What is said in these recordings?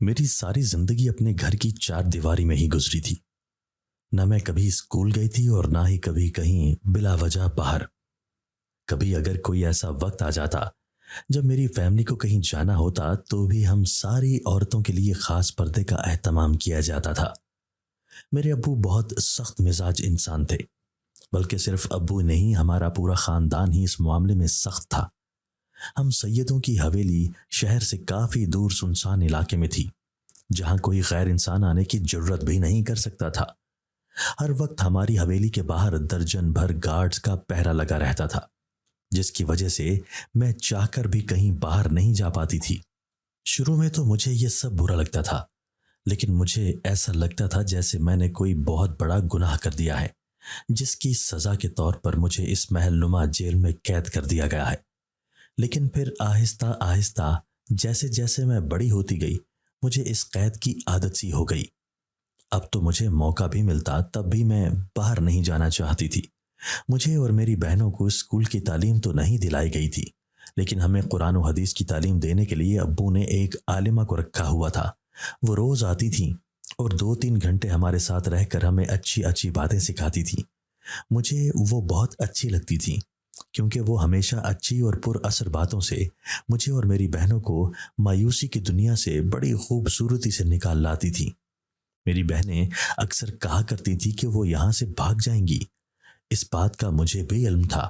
میری ساری زندگی اپنے گھر کی چار دیواری میں ہی گزری تھی۔ نہ میں کبھی اسکول گئی تھی اور نہ ہی کبھی کہیں بلا وجہ باہر۔ کبھی اگر کوئی ایسا وقت آ جاتا جب میری فیملی کو کہیں جانا ہوتا تو بھی ہم ساری عورتوں کے لیے خاص پردے کا اہتمام کیا جاتا تھا۔ میرے ابو بہت سخت مزاج انسان تھے، بلکہ صرف ابو نہیں، ہمارا پورا خاندان ہی اس معاملے میں سخت تھا۔ ہم سیدوں کی حویلی شہر سے کافی دور سنسان علاقے میں تھی، جہاں کوئی غیر انسان آنے کی جرت بھی نہیں کر سکتا تھا۔ ہر وقت ہماری حویلی کے باہر درجن بھر گارڈز کا پہرا لگا رہتا تھا، جس کی وجہ سے میں چاہ کر بھی کہیں باہر نہیں جا پاتی تھی۔ شروع میں تو مجھے یہ سب برا لگتا تھا، لیکن مجھے ایسا لگتا تھا جیسے میں نے کوئی بہت بڑا گناہ کر دیا ہے، جس کی سزا کے طور پر مجھے اس محل نما جیل میں قید کر دیا گیا ہے۔ لیکن پھر آہستہ آہستہ جیسے جیسے میں بڑی ہوتی گئی، مجھے اس قید کی عادت سی ہو گئی۔ اب تو مجھے موقع بھی ملتا تب بھی میں باہر نہیں جانا چاہتی تھی۔ مجھے اور میری بہنوں کو اسکول کی تعلیم تو نہیں دلائی گئی تھی، لیکن ہمیں قرآن و حدیث کی تعلیم دینے کے لیے ابو نے ایک عالمہ کو رکھا ہوا تھا۔ وہ روز آتی تھیں اور 2-3 گھنٹے ہمارے ساتھ رہ کر ہمیں اچھی اچھی باتیں سکھاتی تھیں۔ مجھے وہ بہت اچھی لگتی تھیں، کیونکہ وہ ہمیشہ اچھی اور پر اثر باتوں سے مجھے اور میری بہنوں کو مایوسی کی دنیا سے بڑی خوبصورتی سے نکال لاتی تھیں۔ میری بہنیں اکثر کہا کرتی تھیں کہ وہ یہاں سے بھاگ جائیں گی۔ اس بات کا مجھے بھی علم تھا۔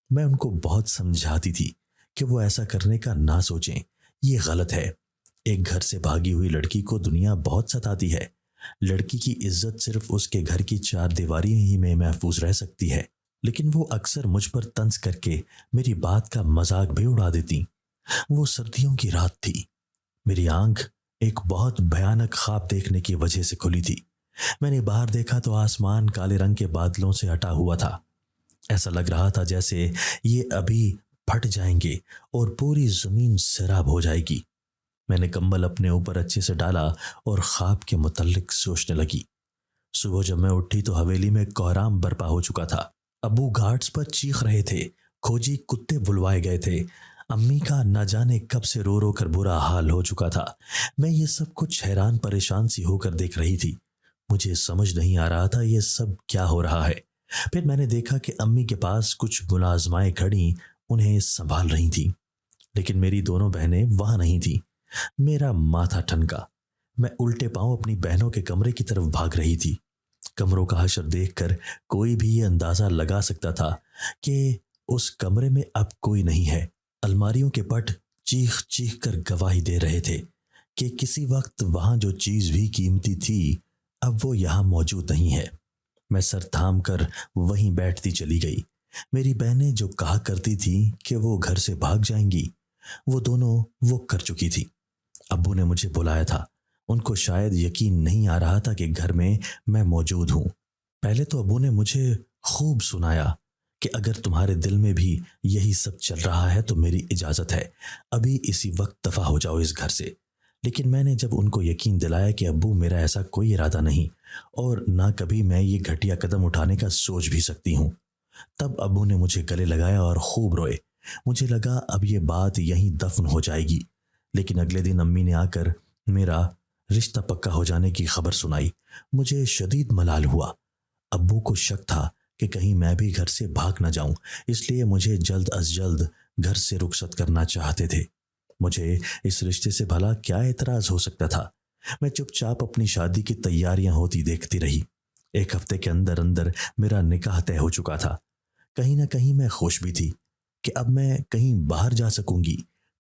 میں ان کو بہت سمجھاتی تھی کہ وہ ایسا کرنے کا نہ سوچیں، یہ غلط ہے۔ ایک گھر سے بھاگی ہوئی لڑکی کو دنیا بہت ستاتی ہے۔ لڑکی کی عزت صرف اس کے گھر کی 4 دیواری ہی میں محفوظ رہ سکتی ہے۔ لیکن وہ اکثر مجھ پر طنز کر کے میری بات کا مذاق بھی اڑا دیتی۔ وہ سردیوں کی رات تھی۔ میری آنکھ ایک بہت بھیانک خواب دیکھنے کی وجہ سے کھلی تھی۔ میں نے باہر دیکھا تو آسمان کالے رنگ کے بادلوں سے ہٹا ہوا تھا۔ ایسا لگ رہا تھا جیسے یہ ابھی پھٹ جائیں گے اور پوری زمین سیراب ہو جائے گی۔ میں نے کمبل اپنے اوپر اچھے سے ڈالا اور خواب کے متعلق سوچنے لگی۔ صبح جب میں اٹھی تو حویلی میں کوہرام برپا ہو چکا تھا۔ ابو گارڈز پر چیخ رہے تھے، کھوجی کتے بلوائے گئے تھے، امی کا نہ جانے کب سے رو رو کر برا حال ہو چکا تھا۔ میں یہ سب کچھ حیران پریشان سی ہو کر دیکھ رہی تھی۔ مجھے سمجھ نہیں آ رہا تھا یہ سب کیا ہو رہا ہے۔ پھر میں نے دیکھا کہ امی کے پاس کچھ ملازمائیں کھڑی انہیں سنبھال رہی تھیں، لیکن میری دونوں بہنیں وہاں نہیں تھیں۔ میرا ماتھا ٹھنکا۔ میں الٹے پاؤں اپنی بہنوں کے کمرے کی طرف بھاگ رہی تھی۔ کمروں کا حشر دیکھ کر کوئی بھی یہ اندازہ لگا سکتا تھا کہ اس کمرے میں اب کوئی نہیں ہے۔ الماریوں کے پٹ چیخ چیخ کر گواہی دے رہے تھے کہ کسی وقت وہاں جو چیز بھی قیمتی تھی اب وہ یہاں موجود نہیں ہے۔ میں سر تھام کر وہیں بیٹھتی چلی گئی۔ میری بہنیں جو کہا کرتی تھیں کہ وہ گھر سے بھاگ جائیں گی، وہ دونوں وہ کر چکی تھی۔ ابو نے مجھے بلایا تھا۔ ان کو شاید یقین نہیں آ رہا تھا کہ گھر میں موجود ہوں۔ پہلے تو ابو نے مجھے خوب سنایا کہ اگر تمہارے دل میں بھی یہی سب چل رہا ہے تو میری اجازت ہے، ابھی اسی وقت دفع ہو جاؤ اس گھر سے۔ لیکن میں نے جب ان کو یقین دلایا کہ ابو میرا ایسا کوئی ارادہ نہیں اور نہ کبھی میں یہ گھٹیا قدم اٹھانے کا سوچ بھی سکتی ہوں، تب ابو نے مجھے گلے لگایا اور خوب روئے۔ مجھے لگا اب یہ بات یہیں دفن ہو جائے گی، لیکن اگلے دن امی نے آ کر میرا رشتہ پکا ہو جانے کی خبر سنائی۔ مجھے شدید ملال ہوا۔ ابو کو شک تھا کہ کہیں میں بھی گھر سے بھاگ نہ جاؤں، اس لیے مجھے جلد از جلد گھر سے رخصت کرنا چاہتے تھے۔ مجھے اس رشتے سے بھلا کیا اعتراض ہو سکتا تھا؟ میں چپ چاپ اپنی شادی کی تیاریاں ہوتی دیکھتی رہی۔ 1 ہفتے کے اندر اندر میرا نکاح طے ہو چکا تھا۔ کہیں نہ کہیں میں خوش بھی تھی کہ اب میں کہیں باہر جا سکوں گی،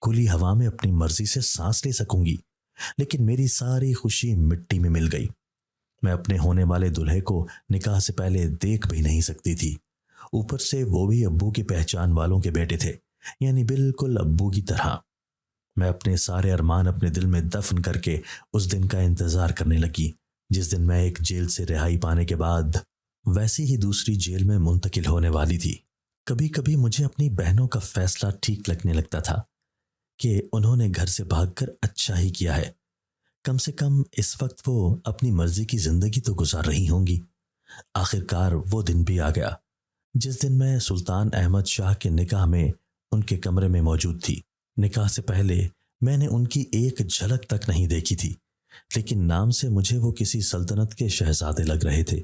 کھلی ہوا میں اپنی مرضی سے سانس لے سکوں گی۔ لیکن میری ساری خوشی مٹی میں مل گئی۔ میں اپنے ہونے والے دلہے کو نکاح سے پہلے دیکھ بھی نہیں سکتی تھی۔ اوپر سے وہ بھی ابو کی پہچان والوں کے بیٹے تھے، یعنی بالکل ابو کی طرح۔ میں اپنے سارے ارمان اپنے دل میں دفن کر کے اس دن کا انتظار کرنے لگی جس دن میں ایک جیل سے رہائی پانے کے بعد ویسی ہی دوسری جیل میں منتقل ہونے والی تھی۔ کبھی کبھی مجھے اپنی بہنوں کا فیصلہ ٹھیک لگنے لگتا تھا کہ انہوں نے گھر سے بھاگ کر اچھا ہی کیا ہے۔ کم سے کم اس وقت وہ اپنی مرضی کی زندگی تو گزار رہی ہوں گی۔ آخر کار وہ دن بھی آ گیا جس دن میں سلطان احمد شاہ کے نکاح میں ان کے کمرے میں موجود تھی۔ نکاح سے پہلے میں نے ان کی ایک جھلک تک نہیں دیکھی تھی، لیکن نام سے مجھے وہ کسی سلطنت کے شہزادے لگ رہے تھے۔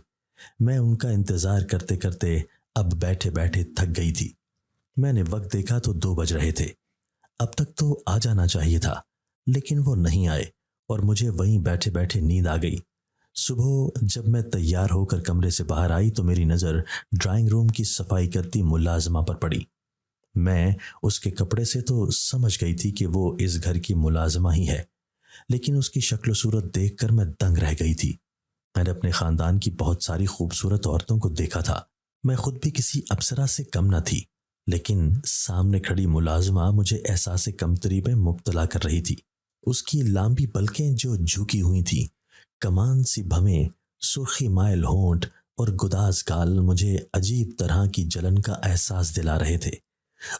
میں ان کا انتظار کرتے کرتے اب بیٹھے بیٹھے تھک گئی تھی۔ میں نے وقت دیکھا تو 2 بج رہے تھے۔ اب تک تو آ جانا چاہیے تھا، لیکن وہ نہیں آئے اور مجھے وہیں بیٹھے بیٹھے نیند آ گئی۔ صبح جب میں تیار ہو کر کمرے سے باہر آئی تو میری نظر ڈرائنگ روم کی صفائی کرتی ملازمہ پر پڑی۔ میں اس کے کپڑے سے تو سمجھ گئی تھی کہ وہ اس گھر کی ملازمہ ہی ہے، لیکن اس کی شکل و صورت دیکھ کر میں دنگ رہ گئی تھی۔ میں نے اپنے خاندان کی بہت ساری خوبصورت عورتوں کو دیکھا تھا، میں خود بھی کسی اپسرا سے کم نہ تھی، لیکن سامنے کھڑی ملازمہ مجھے احساس کمتری میں مبتلا کر رہی تھی۔ اس کی لامبی پلکیں جو جھکی ہوئی تھیں، کمان سی بھویں، سرخی مائل ہونٹ اور گداز گال مجھے عجیب طرح کی جلن کا احساس دلا رہے تھے۔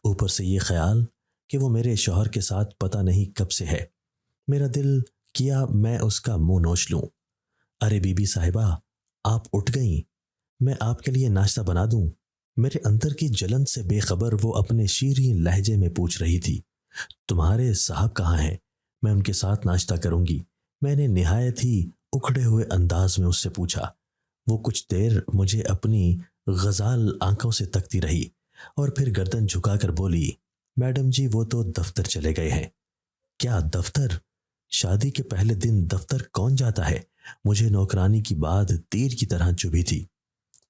اوپر سے یہ خیال کہ وہ میرے شوہر کے ساتھ پتہ نہیں کب سے ہے۔ میرا دل کیا میں اس کا منہ نوچ لوں۔ ارے بی بی صاحبہ، آپ اٹھ گئیں، میں آپ کے لیے ناشتہ بنا دوں؟ میرے اندر کی جلن سے بے خبر وہ اپنے شیریں لہجے میں پوچھ رہی تھی۔ تمہارے صاحب کہاں ہیں؟ میں ان کے ساتھ ناشتہ کروں گی، میں نے نہایت ہی اکھڑے ہوئے انداز میں اس سے پوچھا۔ وہ کچھ دیر مجھے اپنی غزال آنکھوں سے تکتی رہی اور پھر گردن جھکا کر بولی، میڈم جی وہ تو دفتر چلے گئے ہیں۔ کیا دفتر؟ شادی کے پہلے دن دفتر کون جاتا ہے؟ مجھے نوکرانی کی بات تیر کی طرح چبھی تھی۔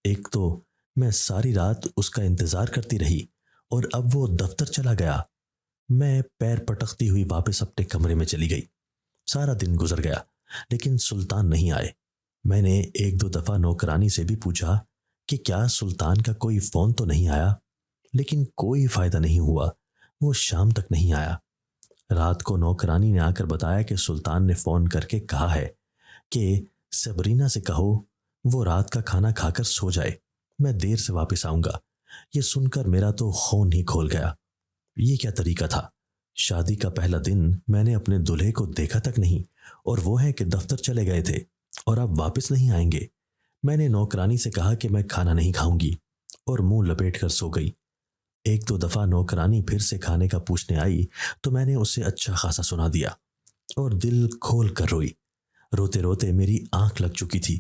ایک تو میں ساری رات اس کا انتظار کرتی رہی اور اب وہ دفتر چلا گیا۔ میں پیر پٹکتی ہوئی واپس اپنے کمرے میں چلی گئی۔ سارا دن گزر گیا لیکن سلطان نہیں آئے۔ میں نے 1-2 دفعہ نوکرانی سے بھی پوچھا کہ کیا سلطان کا کوئی فون تو نہیں آیا، لیکن کوئی فائدہ نہیں ہوا، وہ شام تک نہیں آیا۔ رات کو نوکرانی نے آ کر بتایا کہ سلطان نے فون کر کے کہا ہے کہ سبرینا سے کہو وہ رات کا کھانا کھا کر سو جائے، میں دیر سے واپس آؤں گا۔ یہ سن کر میرا تو خون ہی کھول گیا۔ یہ کیا طریقہ تھا؟ شادی کا پہلا دن میں نے اپنے دلہے کو دیکھا تک نہیں، اور وہ ہے کہ دفتر چلے گئے تھے اور اب واپس نہیں آئیں گے۔ میں نے نوکرانی سے کہا کہ میں کھانا نہیں کھاؤں گی اور منہ لپیٹ کر سو گئی۔ 1-2 دفعہ نوکرانی پھر سے کھانے کا پوچھنے آئی تو میں نے اسے اچھا خاصا سنا دیا اور دل کھول کر روئی۔ روتے روتے میری آنکھ لگ چکی تھی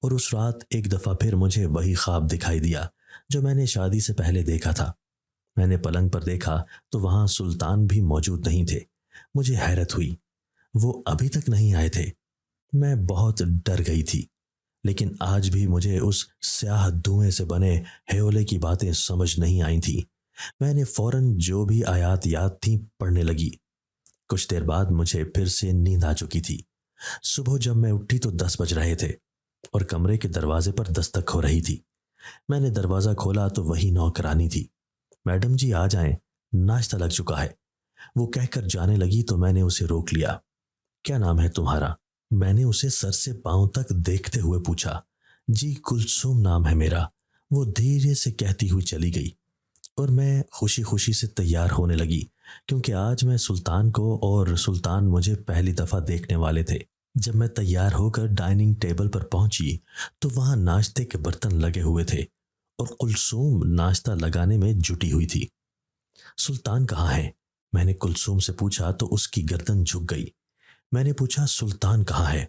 اور اس رات 1 دفعہ پھر مجھے وہی خواب دکھائی دیا جو میں نے شادی سے پہلے دیکھا تھا۔ میں نے پلنگ پر دیکھا تو وہاں سلطان بھی موجود نہیں تھے۔ مجھے حیرت ہوئی، وہ ابھی تک نہیں آئے تھے۔ میں بہت ڈر گئی تھی، لیکن آج بھی مجھے اس سیاہ دھوئیں سے بنے ہیولے کی باتیں سمجھ نہیں آئی تھیں۔ میں نے فوراً جو بھی آیات یاد تھیں پڑھنے لگی۔ کچھ دیر بعد مجھے پھر سے نیند آ چکی تھی۔ صبح جب میں اٹھی تو 10 بج رہے تھے اور کمرے کے دروازے پر دستک ہو رہی تھی۔ میں نے دروازہ کھولا تو وہی نوکرانی تھی۔ میڈم جی آ جائیں، ناشتہ لگ چکا ہے، وہ کہہ کر جانے لگی تو میں نے اسے روک لیا۔ کیا نام ہے تمہارا؟ میں نے اسے سر سے پاؤں تک دیکھتے ہوئے پوچھا۔ جی کلثوم نام ہے میرا، وہ دھیرے سے کہتی ہوئی چلی گئی اور میں خوشی خوشی سے تیار ہونے لگی، کیونکہ آج میں سلطان کو اور سلطان مجھے پہلی دفعہ دیکھنے والے تھے۔ جب میں تیار ہو کر ڈائننگ ٹیبل پر پہنچی تو وہاں ناشتے کے برتن لگے ہوئے تھے اور کلثوم ناشتہ لگانے میں جٹی ہوئی تھی۔ سلطان کہاں ہے؟ میں نے کلثوم سے پوچھا تو اس کی گردن جھک گئی۔ میں نے پوچھا سلطان کہاں ہے؟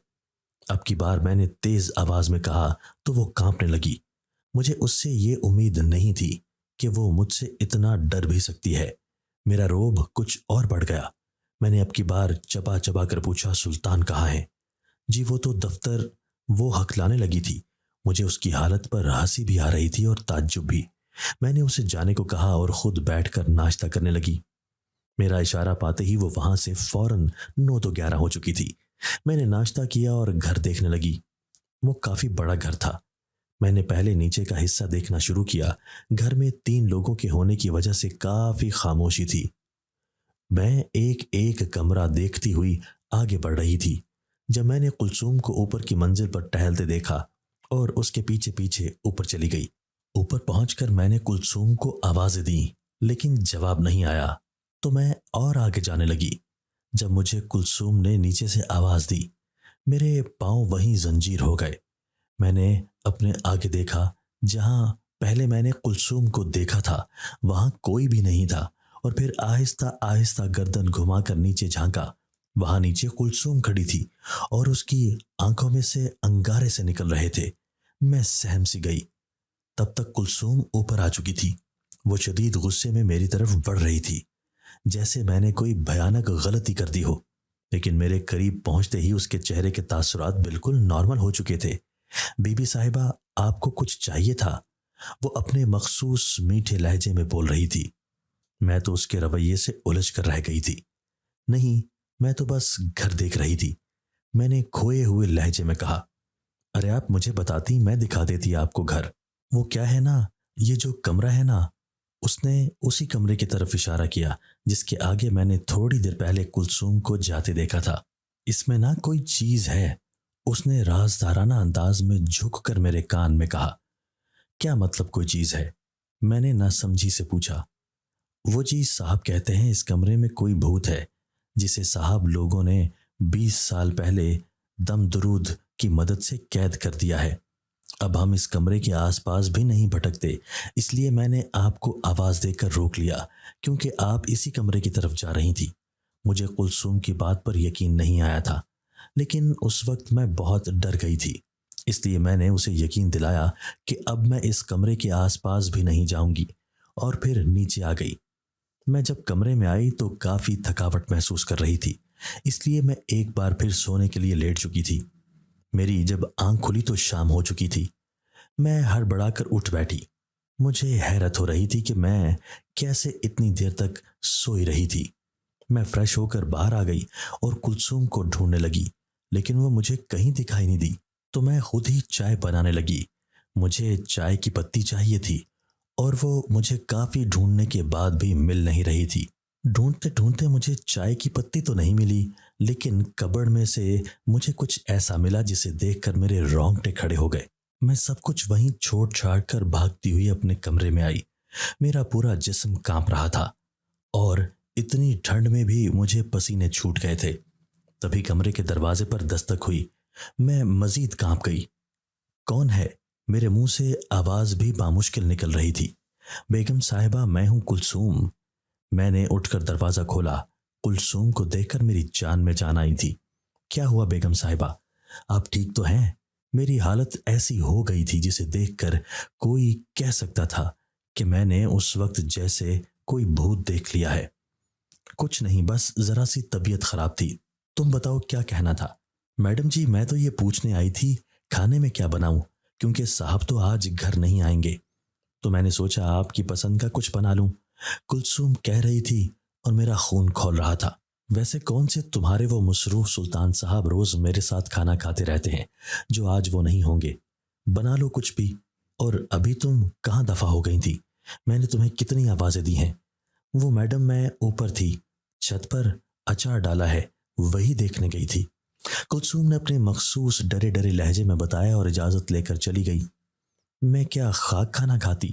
اب کی بار میں نے تیز آواز میں کہا تو وہ کانپنے لگی۔ مجھے اس سے یہ امید نہیں تھی کہ وہ مجھ سے اتنا ڈر بھی سکتی ہے۔ میرا روب کچھ اور بڑھ گیا۔ میں نے اب کی بار چبا چبا کر پوچھا سلطان کہاں ہے؟ جی وہ تو دفتر، وہ ہکلانے لگی تھی۔ مجھے اس کی حالت پر ہنسی بھی آ رہی تھی اور تعجب بھی۔ میں نے اسے جانے کو کہا اور خود بیٹھ کر ناشتہ کرنے لگی۔ میرا اشارہ پاتے ہی وہ وہاں سے فوراً 9 تو 11 ہو چکی تھی۔ میں نے ناشتہ کیا اور گھر دیکھنے لگی۔ وہ کافی بڑا گھر تھا۔ میں نے پہلے نیچے کا حصہ دیکھنا شروع کیا۔ گھر میں 3 لوگوں کے ہونے کی وجہ سے کافی خاموشی تھی۔ میں ایک ایک کمرہ دیکھتی ہوئی آگے بڑھ رہی تھی جب میں نے کلثوم کو اوپر کی منزل پر ٹہلتے دیکھا اور اس کے پیچھے پیچھے اوپر چلی گئی۔ اوپر پہنچ کر میں نے کلثوم کو آوازیں دیں لیکن جواب نہیں آیا تو میں اور آگے جانے لگی۔ جب مجھے کلثوم نے نیچے سے آواز دی میرے پاؤں وہیں زنجیر ہو گئے۔ میں نے اپنے آگے دیکھا، جہاں پہلے میں نے کلثوم کو دیکھا تھا وہاں کوئی بھی نہیں تھا اور پھر آہستہ آہستہ گردن گھما کر نیچے جھانکا۔ وہاں نیچے کلثوم کھڑی تھی اور اس کی آنکھوں میں سے انگارے سے نکل رہے تھے۔ میں سہم سی گئی۔ تب تک کلثوم اوپر آ چکی تھی۔ وہ شدید غصے میں میری طرف بڑھ رہی تھی، جیسے میں نے کوئی بھیانک غلطی کر دی ہو، لیکن میرے قریب پہنچتے ہی اس کے چہرے کے تاثرات بالکل نارمل ہو چکے تھے۔ بی بی صاحبہ، آپ کو کچھ چاہیے تھا؟ وہ اپنے مخصوص میٹھے لہجے میں بول رہی تھی۔ میں تو اس کے رویے سے الجھ کر رہ گئی تھی۔ نہیں، میں تو بس گھر دیکھ رہی تھی، میں نے کھوئے ہوئے لہجے میں کہا۔ ارے آپ مجھے بتاتی، میں دکھا دیتی آپ کو گھر۔ وہ کیا ہے نا، یہ جو کمرہ ہے نا، اس نے اسی کمرے کی طرف اشارہ کیا جس کے آگے میں نے تھوڑی دیر پہلے کلثوم کو جاتے دیکھا تھا۔ اس میں نا کوئی چیز ہے، اس نے رازدارانہ انداز میں جھک کر میرے کان میں کہا۔ کیا مطلب کوئی چیز ہے؟ میں نے نہ سمجھی سے پوچھا۔ وہ جی، صاحب کہتے ہیں اس کمرے میں کوئی بھوت ہے جسے صاحب لوگوں نے 20 سال پہلے دم درود کی مدد سے قید کر دیا ہے۔ اب ہم اس کمرے کے آس پاس بھی نہیں بھٹکتے، اس لیے میں نے آپ کو آواز دے کر روک لیا کیونکہ آپ اسی کمرے کی طرف جا رہی تھی۔ مجھے کلثوم کی بات پر یقین نہیں آیا تھا، لیکن اس وقت میں بہت ڈر گئی تھی، اس لیے میں نے اسے یقین دلایا کہ اب میں اس کمرے کے آس پاس بھی نہیں جاؤں گی، اور پھر نیچے آ گئی۔ میں جب کمرے میں آئی تو کافی تھکاوٹ محسوس کر رہی تھی، اس لیے میں ایک بار پھر سونے کے لیے لیٹ چکی تھی۔ میری جب آنکھ کھلی تو شام ہو چکی تھی۔ میں ہڑبڑا کر اٹھ بیٹھی۔ مجھے حیرت ہو رہی تھی کہ میں کیسے اتنی دیر تک سوئی رہی تھی۔ میں فریش ہو کر باہر آ گئی اور کلثوم کو ڈھونڈنے لگی، لیکن وہ مجھے کہیں دکھائی نہیں دی، تو میں خود ہی چائے بنانے لگی۔ مجھے چائے کی پتی چاہیے تھی اور وہ مجھے کافی ڈھونڈنے کے بعد بھی مل نہیں رہی تھی۔ ڈھونڈتے ڈھونڈتے مجھے چائے کی پتی تو نہیں ملی، لیکن کبڑ میں سے مجھے کچھ ایسا ملا جسے دیکھ کر میرے رونگٹے کھڑے ہو گئے۔ میں سب کچھ وہیں چھوڑ چھاڑ کر بھاگتی ہوئی اپنے کمرے میں آئی۔ میرا پورا جسم کانپ رہا تھا اور اتنی ٹھنڈ میں بھی مجھے پسینے چھوٹ گئے تھے۔ تبھی کمرے کے دروازے پر دستک ہوئی۔ میں مزید کانپ گئی۔ کون ہے؟ میرے منہ سے آواز بھی بامشکل نکل رہی تھی۔ بیگم صاحبہ، میں ہوں کلثوم۔ میں نے اٹھ کر دروازہ کھولا۔ کلثوم کو دیکھ کر میری جان میں جان آئی تھی۔ کیا ہوا بیگم صاحبہ؟ آپ ٹھیک تو ہیں؟ میری حالت ایسی ہو گئی تھی جسے دیکھ کر کوئی کہہ سکتا تھا کہ میں نے اس وقت جیسے کوئی بھوت دیکھ لیا ہے۔ کچھ نہیں، بس ذرا سی طبیعت خراب تھی۔ تم بتاؤ کیا کہنا تھا؟ میڈم جی، میں تو یہ پوچھنے آئی تھی کھانے میں کیا بناؤں، کیونکہ صاحب تو آج گھر نہیں آئیں گے، تو میں نے سوچا آپ کی پسند کا کچھ بنا لوں۔ کلثوم کہہ رہی تھی اور میرا خون کھول رہا تھا۔ ویسے کون سے تمہارے وہ مصروف سلطان صاحب روز میرے ساتھ کھانا کھاتے رہتے ہیں جو آج وہ نہیں ہوں گے؟ بنا لو کچھ بھی۔ اور ابھی تم کہاں دفع ہو گئی تھی؟ میں نے تمہیں کتنی آوازیں دی ہیں؟ وہ میڈم، میں اوپر تھی، چھت پر اچار ڈالا ہے، وہی دیکھنے گئی تھی۔ کلثوم نے اپنے مخصوص ڈرے ڈرے لہجے میں بتایا اور اجازت لے کر چلی گئی۔ میں کیا خاک کھانا کھاتی؟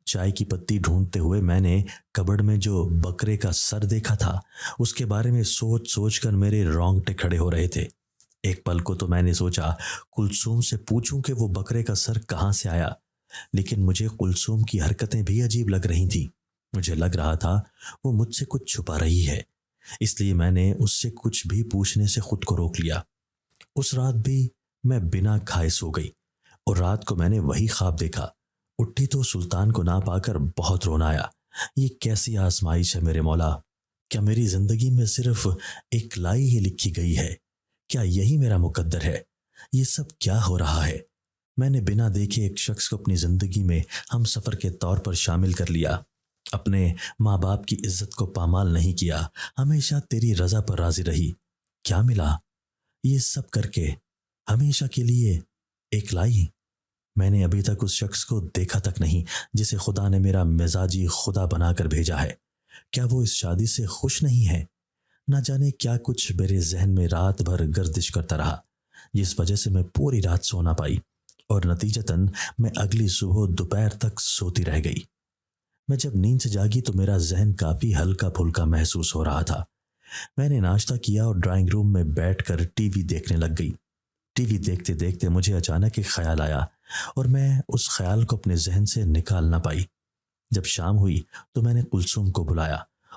چائے کی پتی ڈھونڈتے ہوئے میں نے کبڑ میں جو بکرے کا سر دیکھا تھا اس کے بارے میں سوچ سوچ کر میرے رونگٹے کھڑے ہو رہے تھے۔ ایک پل کو تو میں نے سوچا کلثوم سے پوچھوں کہ وہ بکرے کا سر کہاں سے آیا، لیکن مجھے کلثوم کی حرکتیں بھی عجیب لگ رہی تھیں۔ مجھے لگ رہا تھا وہ مجھ سے کچھ چھپا رہی ہے، اس لیے میں نے اس سے کچھ بھی پوچھنے سے خود کو روک لیا۔ اس رات بھی میں بنا کھائے سو گئی اور رات کو میں نے وہی خواب دیکھا۔ اٹھی تو سلطان کو نہ پا کر بہت رونا آیا۔ یہ کیسی آزمائش ہے میرے مولا؟ کیا میری زندگی میں صرف ایک لائی ہی لکھی گئی ہے؟ کیا یہی میرا مقدر ہے؟ یہ سب کیا ہو رہا ہے؟ میں نے بنا دیکھے ایک شخص کو اپنی زندگی میں ہم سفر کے طور پر شامل کر لیا، اپنے ماں باپ کی عزت کو پامال نہیں کیا، ہمیشہ تیری رضا پر راضی رہی۔ کیا ملا یہ سب کر کے؟ ہمیشہ کے لیے ایک لائی۔ میں نے ابھی تک اس شخص کو دیکھا تک نہیں جسے خدا نے میرا مزاجی خدا بنا کر بھیجا ہے۔ کیا وہ اس شادی سے خوش نہیں ہے؟ نہ جانے کیا کچھ میرے ذہن میں رات بھر گردش کرتا رہا، جس وجہ سے میں پوری رات سو نہ پائی اور نتیجتاً میں اگلی صبح دوپہر تک سوتی رہ گئی۔ میں جب نیند سے جاگی تو میرا ذہن کافی ہلکا پھلکا محسوس ہو رہا تھا۔ میں نے ناشتہ کیا اور ڈرائنگ روم میں بیٹھ کر ٹی وی دیکھنے لگ گئی۔ ٹی وی دیکھتے دیکھتے مجھے اچانک ایک خیال آیا اور میں اس خیال کو اپنے ذہن سے نکال نہ پائی۔ جب شام ہوئی تو میں نے کلثوم کو بلایا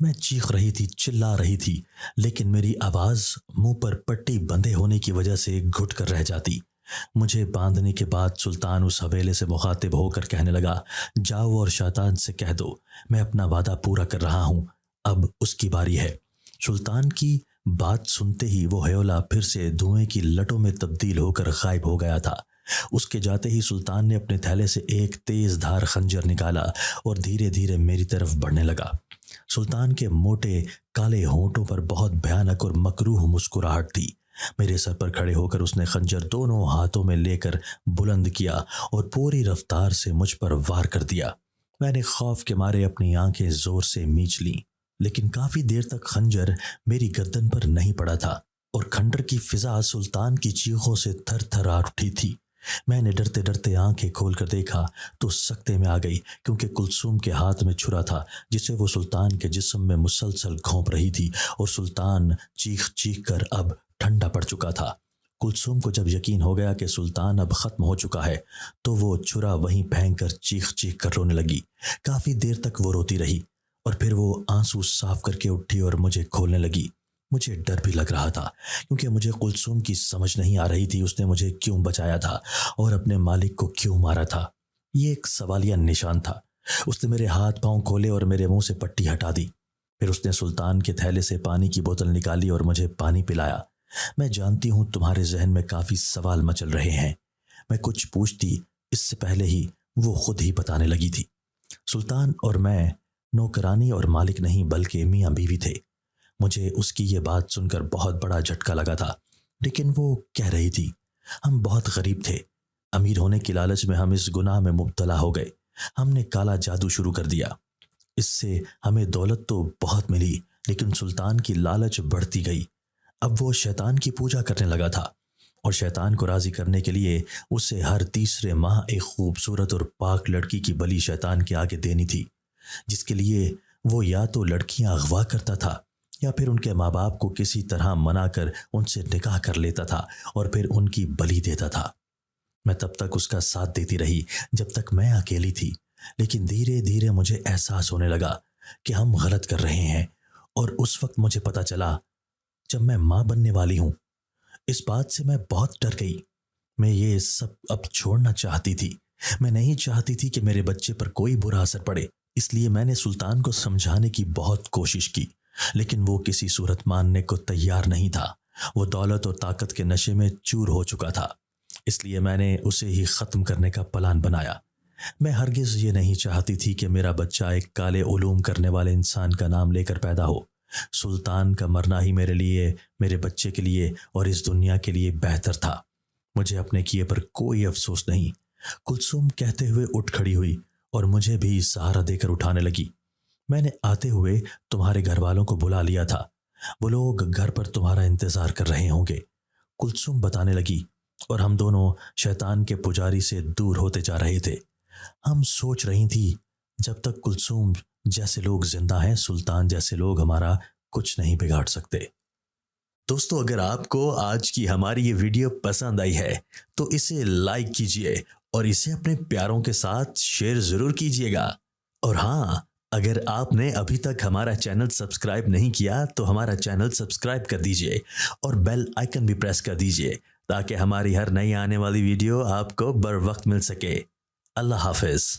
میں چیخ رہی تھی، چلا رہی تھی، لیکن میری آواز منہ پر پٹی بندھے ہونے کی وجہ سے گھٹ کر رہ جاتی۔ مجھے باندھنے کے بعد سلطان اس حویلے سے مخاطب ہو کر کہنے لگا، جاؤ اور شیطان سے کہہ دو میں اپنا وعدہ پورا کر رہا ہوں، اب اس کی باری ہے۔ سلطان کی بات سنتے ہی وہ ہیولا پھر سے دھوئیں کی لٹوں میں تبدیل ہو کر غائب ہو گیا تھا۔ اس کے جاتے ہی سلطان نے اپنے تھیلے سے ایک تیز دھار خنجر نکالا اور دھیرے دھیرے میری طرف بڑھنے لگا۔ سلطان کے موٹے کالے ہونٹوں پر بہت بھیانک اور مکروہ مسکراہٹ تھی۔ میرے سر پر کھڑے ہو کر اس نے خنجر دونوں ہاتھوں میں لے کر بلند کیا اور پوری رفتار سے مجھ پر وار کر دیا۔ میں نے خوف کے مارے اپنی آنکھیں زور سے میچ لیں، لیکن کافی دیر تک خنجر میری گردن پر نہیں پڑا تھا اور کھنڈر کی فضا سلطان کی چیخوں سے تھر تھر آ اٹھی تھی۔ میں نے ڈرتے ڈرتے آنکھیں کھول کر دیکھا تو سکتے میں آ گئی، کیونکہ کلثوم کے ہاتھ میں چھرا تھا جسے وہ سلطان کے جسم میں مسلسل گھونپ رہی تھی، اور سلطان چیخ چیخ کر اب ٹھنڈا پڑ چکا تھا۔ کلثوم کو جب یقین ہو گیا کہ سلطان اب ختم ہو چکا ہے تو وہ چھرا وہیں پھینک کر چیخ چیخ کر رونے لگی۔ کافی دیر تک وہ روتی رہی اور پھر وہ آنسو صاف کر کے اٹھی اور مجھے کھولنے لگی۔ مجھے ڈر بھی لگ رہا تھا، کیونکہ مجھے کلثوم کی سمجھ نہیں آ رہی تھی اس نے مجھے کیوں بچایا تھا اور اپنے مالک کو کیوں مارا تھا۔ یہ ایک سوالیہ نشان تھا۔ اس نے میرے ہاتھ پاؤں کھولے اور میرے منہ سے پٹی ہٹا دی۔ پھر اس نے سلطان کے تھیلے سے پانی کی بوتل نکالی اور مجھے پانی پلایا۔ میں جانتی ہوں تمہارے ذہن میں کافی سوال مچل رہے ہیں۔ میں کچھ پوچھتی اس سے پہلے ہی وہ خود ہی بتانے لگی تھی۔ سلطان اور میں نوکرانی اور مالک نہیں بلکہ میاں بیوی تھے۔ مجھے اس کی یہ بات سن کر بہت بڑا جھٹکا لگا تھا، لیکن وہ کہہ رہی تھی ہم بہت غریب تھے، امیر ہونے کی لالچ میں ہم اس گناہ میں مبتلا ہو گئے، ہم نے کالا جادو شروع کر دیا، اس سے ہمیں دولت تو بہت ملی لیکن سلطان کی لالچ بڑھتی گئی۔ اب وہ شیطان کی پوجا کرنے لگا تھا اور شیطان کو راضی کرنے کے لیے اسے ہر تیسرے ماہ ایک خوبصورت اور پاک لڑکی کی بلی شیطان کے آگے دینی تھی، جس کے لیے وہ یا تو لڑکیاں اغوا کرتا تھا یا پھر ان کے ماں باپ کو کسی طرح منا کر ان سے نکاح کر لیتا تھا اور پھر ان کی بلی دیتا تھا۔ میں تب تک اس کا ساتھ دیتی رہی جب تک میں اکیلی تھی، لیکن دھیرے دھیرے مجھے احساس ہونے لگا کہ ہم غلط کر رہے ہیں، اور اس وقت مجھے پتا چلا جب میں ماں بننے والی ہوں۔ اس بات سے میں بہت ڈر گئی۔ میں یہ سب اب چھوڑنا چاہتی تھی۔ میں نہیں چاہتی تھی کہ میرے بچے پر کوئی برا اثر پڑے، اس لیے میں نے سلطان کو سمجھانے کی بہت کوشش کی، لیکن وہ کسی صورت ماننے کو تیار نہیں تھا۔ وہ دولت اور طاقت کے نشے میں چور ہو چکا تھا، اس لیے میں نے اسے ہی ختم کرنے کا پلان بنایا۔ میں ہرگز یہ نہیں چاہتی تھی کہ میرا بچہ ایک کالے علوم کرنے والے انسان کا نام لے کر پیدا ہو۔ سلطان کا مرنا ہی میرے لیے، میرے بچے کے لیے اور اس دنیا کے لیے بہتر تھا۔ مجھے اپنے کیے پر کوئی افسوس نہیں۔ کلثوم کہتے ہوئے اٹھ کھڑی ہوئی اور مجھے بھی سہارا دے کر اٹھانے لگی۔ میں نے آتے ہوئے تمہارے گھر والوں کو بلا لیا تھا، وہ لوگ گھر پر تمہارا انتظار کر رہے ہوں گے، کلثوم بتانے لگی، اور ہم دونوں شیطان کے پجاری سے دور ہوتے جا رہے تھے۔ ہم سوچ رہی تھی جب تک کلثوم جیسے لوگ زندہ ہیں سلطان جیسے لوگ ہمارا کچھ نہیں بگاڑ سکتے۔ دوستو، اگر آپ کو آج کی ہماری یہ ویڈیو پسند آئی ہے تو اسے لائک کیجئے اور اسے اپنے پیاروں کے ساتھ شیئر ضرور کیجئے گا، اور ہاں، اگر آپ نے ابھی تک ہمارا چینل سبسکرائب نہیں کیا تو ہمارا چینل سبسکرائب کر دیجئے اور بیل آئیکن بھی پریس کر دیجئے تاکہ ہماری ہر نئی آنے والی ویڈیو آپ کو بر وقت مل سکے۔ اللہ حافظ۔